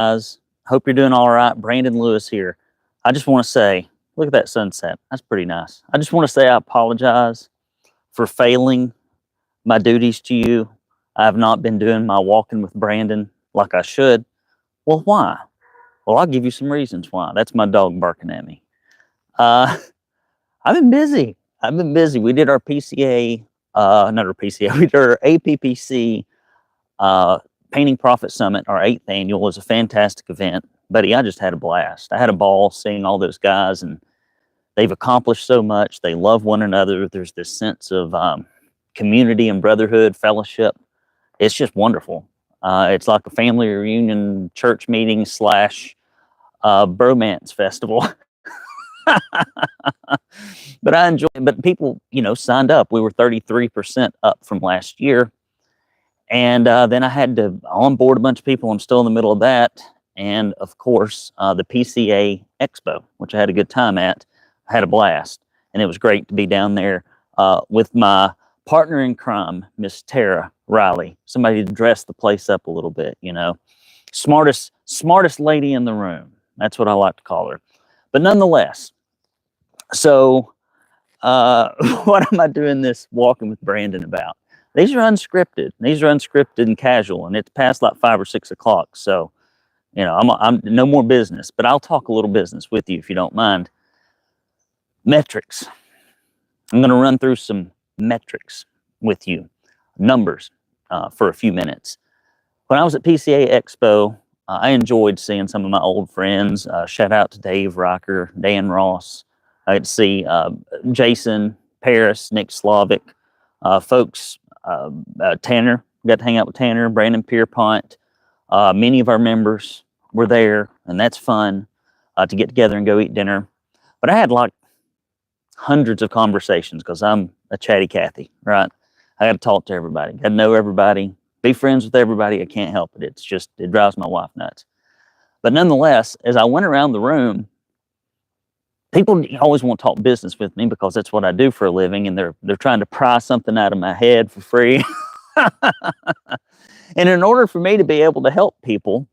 Guys, hope you're doing all right. Brandon Lewis here. I just want to say, look at that sunset. That's pretty nice. I just want to say I apologize for failing my duties to you. I have not been doing my walking with Brandon like I should. Well, why? Well, I'll give you some reasons why. That's my dog barking at me. I've been busy. We did our PCA, not our PCA, we did our APPC Painting Profit Summit, our 8th annual. It was a fantastic event. Buddy, I just had a blast. I had a ball seeing all those guys, and they've accomplished so much. They love one another. There's this sense of community and brotherhood, fellowship. It's just wonderful. It's like a family reunion, church meeting slash bromance festival. But I enjoyed it. But people, signed up. We were 33% up from last year. And then I had to onboard a bunch of people. I'm still in the middle of that. And of course, the PCA Expo, which I had a good time at. I had a blast. And it was great to be down there with my partner in crime, Miss Tara Riley. Somebody to dress the place up a little bit, Smartest lady in the room. That's what I like to call her. But nonetheless, so what am I doing this walking with Brandon about? These are unscripted. These are unscripted and casual, and it's past like 5 or 6 o'clock. So, I'm no more business, but I'll talk a little business with you if you don't mind. Metrics. I'm going to run through some metrics with you, numbers for a few minutes. When I was at PCA Expo, I enjoyed seeing some of my old friends. Shout out to Dave Rocker, Dan Ross. I got to see Jason, Paris, Nick Slavic, folks. Tanner, got to hang out with Tanner, Brandon Pierpont. Many of our members were there, and that's fun to get together and go eat dinner. But I had like hundreds of conversations because I'm a Chatty Cathy, right? I got to talk to everybody, got to know everybody, be friends with everybody. I can't help it. It drives my wife nuts. But nonetheless, as I went around the room, people always want to talk business with me because that's what I do for a living, and they're trying to pry something out of my head for free. And in order for me to be able to help people,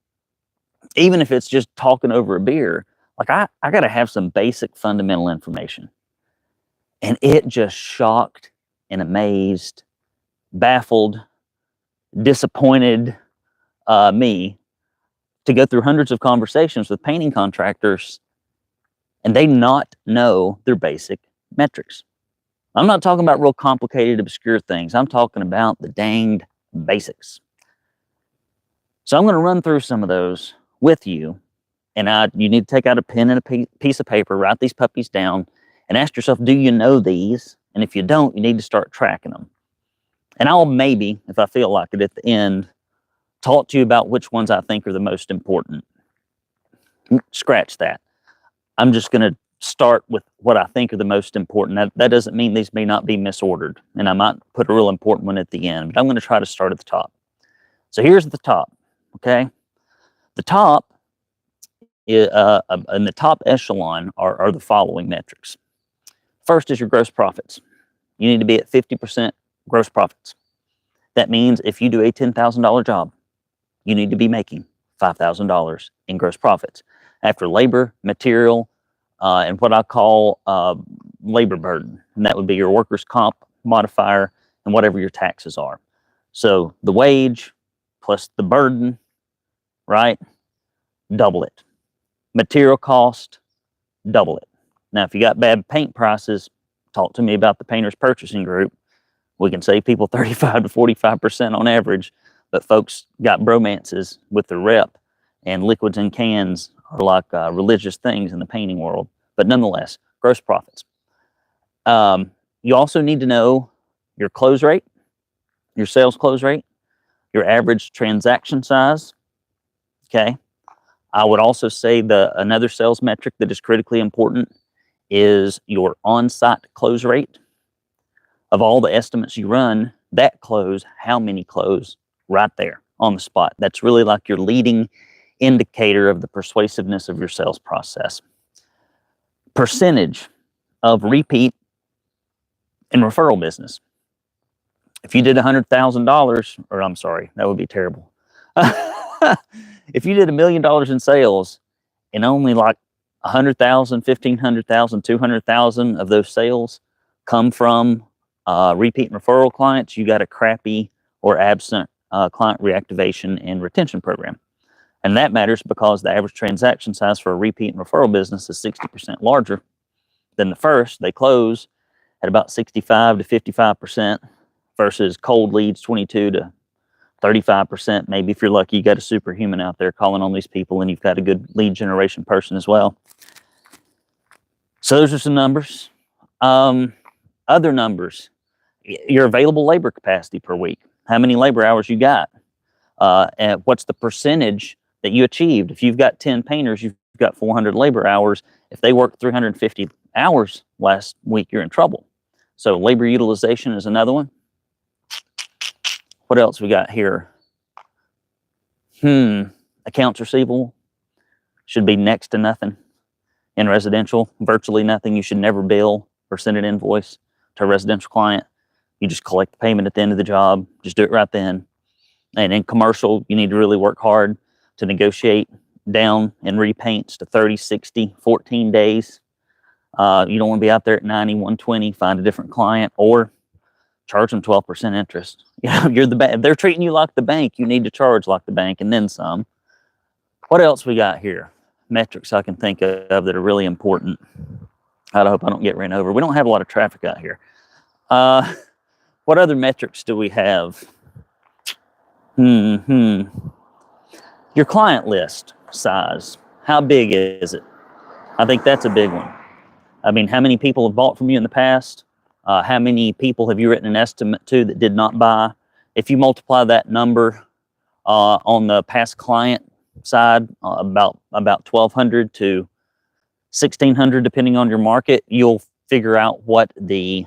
even if it's just talking over a beer, like I got to have some basic fundamental information. And it just shocked and amazed, baffled, disappointed me to go through hundreds of conversations with painting contractors and they not know their basic metrics. I'm not talking about real complicated, obscure things. I'm talking about the danged basics. So I'm going to run through some of those with you. And you need to take out a pen and a piece of paper, write these puppies down, and ask yourself, do you know these? And if you don't, you need to start tracking them. And I'll maybe, if I feel like it at the end, talk to you about which ones I think are the most important. Scratch that. I'm just going to start with what I think are the most important. That doesn't mean these may not be misordered, and I might put a real important one at the end, but I'm going to try to start at the top. So here's the top, okay? The top, in the top echelon are the following metrics. First is your gross profits. You need to be at 50% gross profits. That means if you do a $10,000 job, you need to be making $5,000 in gross profits after labor, material, and what I call labor burden. And that would be your workers' comp modifier and whatever your taxes are. So the wage plus the burden, right? Double it. Material cost, double it. Now, if you got bad paint prices, talk to me about the Painters Purchasing Group. We can save people 35 to 45% on average, but folks got bromances with their rep, and liquids and cans are like religious things in the painting world. But nonetheless, gross profits. You also need to know your close rate, your sales close rate, your average transaction size, okay? I would also say another sales metric that is critically important is your on-site close rate. Of all the estimates you run, that close, how many close right there on the spot? That's really like your leading indicator of the persuasiveness of your sales process. Percentage of repeat and referral business. If you did $100,000, or I'm sorry, that would be terrible. if you did $1 million in sales and only like 100,000, 1,500,000, 200,000 of those sales come from repeat and referral clients, you got a crappy or absent client reactivation and retention program. And that matters because the average transaction size for a repeat and referral business is 60% larger than the first. They close at about 65 to 55% versus cold leads 22 to 35%. Maybe if you're lucky, you got a superhuman out there calling on these people and you've got a good lead generation person as well. So those are some numbers. Other numbers, your available labor capacity per week. How many labor hours you got? And what's the percentage that you achieved? If you've got 10 painters, you've got 400 labor hours. If they worked 350 hours last week, you're in trouble. So labor utilization is another one. What else we got here? Accounts receivable should be next to nothing. In residential, virtually nothing. You should never bill or send an invoice to a residential client. You just collect the payment at the end of the job. Just do it right then. And in commercial, you need to really work hard to negotiate down in repaints to 30, 60, 14 days. You don't want to be out there at 90, 120, find a different client, or charge them 12% interest. You know, you're the bank. They're treating you like the bank. You need to charge like the bank and then some. What else we got here? Metrics I can think of that are really important. I hope I don't get ran over. We don't have a lot of traffic out here. What other metrics do we have? Your client list size. How big is it? I think that's a big one. I mean, how many people have bought from you in the past? How many people have you written an estimate to that did not buy? If you multiply that number on the past client side, about 1,200 to 1,600, depending on your market, you'll figure out what the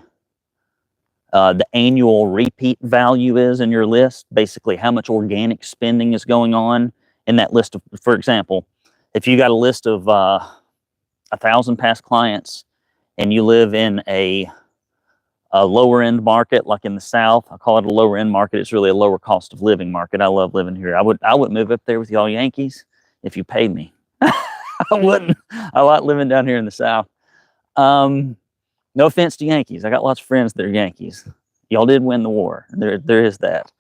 annual repeat value is in your list. Basically, how much organic spending is going on in that list of, for example, if you got a list of 1,000 past clients and you live in a lower end market, like in the South, I call it a lower end market. It's really a lower cost of living market. I love living here. I would move up there with y'all Yankees if you paid me. I wouldn't. I like living down here in the South. No offense to Yankees. I got lots of friends that are Yankees. Y'all did win the war. There is that.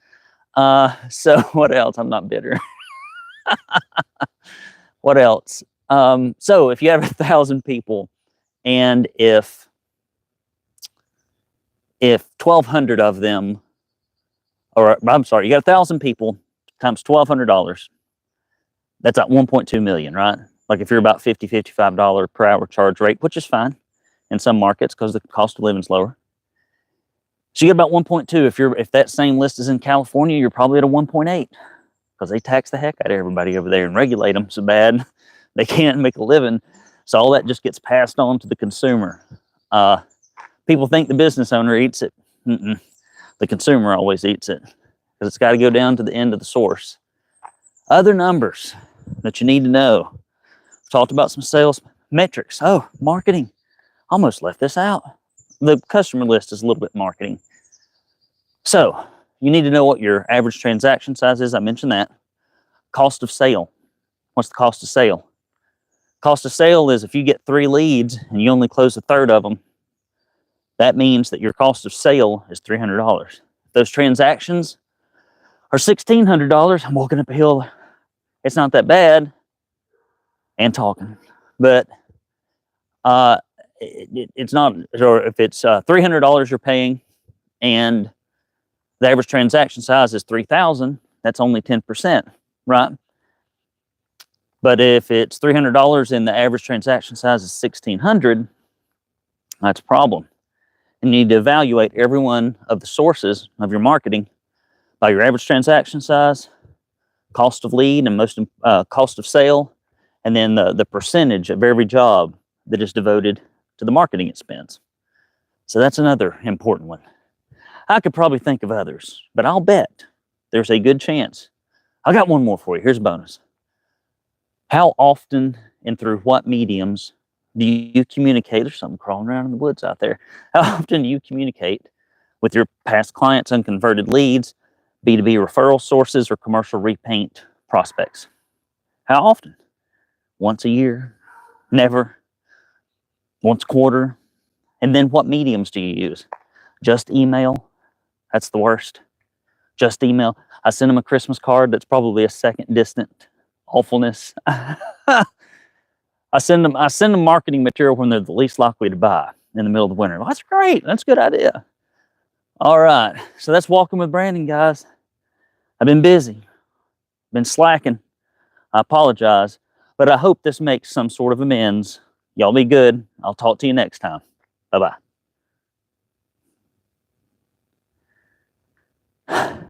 So what else? I'm not bitter. What else? So if you have 1,000 people, and if 1,200 of them, or I'm sorry, you got 1,000 people times $1,200, that's at 1.2 million, right? Like if you're about $50, $55 per hour charge rate, which is fine in some markets because the cost of living is lower. So you get about 1.2. If that same list is in California, you're probably at a 1.8 because they tax the heck out of everybody over there and regulate them so bad they can't make a living. So all that just gets passed on to the consumer. People think the business owner eats it. The consumer always eats it because it's got to go down to the end of the source. Other numbers that you need to know. We've talked about some sales metrics. Oh, marketing. Almost left this out. The customer list is a little bit marketing. So you need to know what your average transaction size is. I mentioned that. Cost of sale. What's the cost of sale? Cost of sale is if you get 3 leads and you only close a third of them, that means that your cost of sale is $300. If those transactions are $1,600, I'm walking up a hill. It's not that bad. And talking. But it's not, or if it's $300 you're paying and the average transaction size is 3,000, that's only 10%, right? But if it's $300 and the average transaction size is 1,600, that's a problem. And you need to evaluate every one of the sources of your marketing by your average transaction size, cost of lead, and cost of sale, and then the percentage of every job that is devoted to the marketing expense. So that's another important one. I could probably think of others, but I'll bet there's a good chance. I got one more for you. Here's a bonus. How often and through what mediums do you communicate? There's something crawling around in the woods out there. How often do you communicate with your past clients, unconverted leads, B2B referral sources, or commercial repaint prospects? How often? Once a year? Never? Once a quarter? And then what mediums do you use? Just email? That's the worst. Just email. I send them a Christmas card that's probably a second distant awfulness. I send them marketing material when they're the least likely to buy in the middle of the winter. Well, that's great. That's a good idea. All right. So that's Walking with Brandon, guys. I've been busy, been slacking. I apologize, but I hope this makes some sort of amends. Y'all be good. I'll talk to you next time. Bye-bye.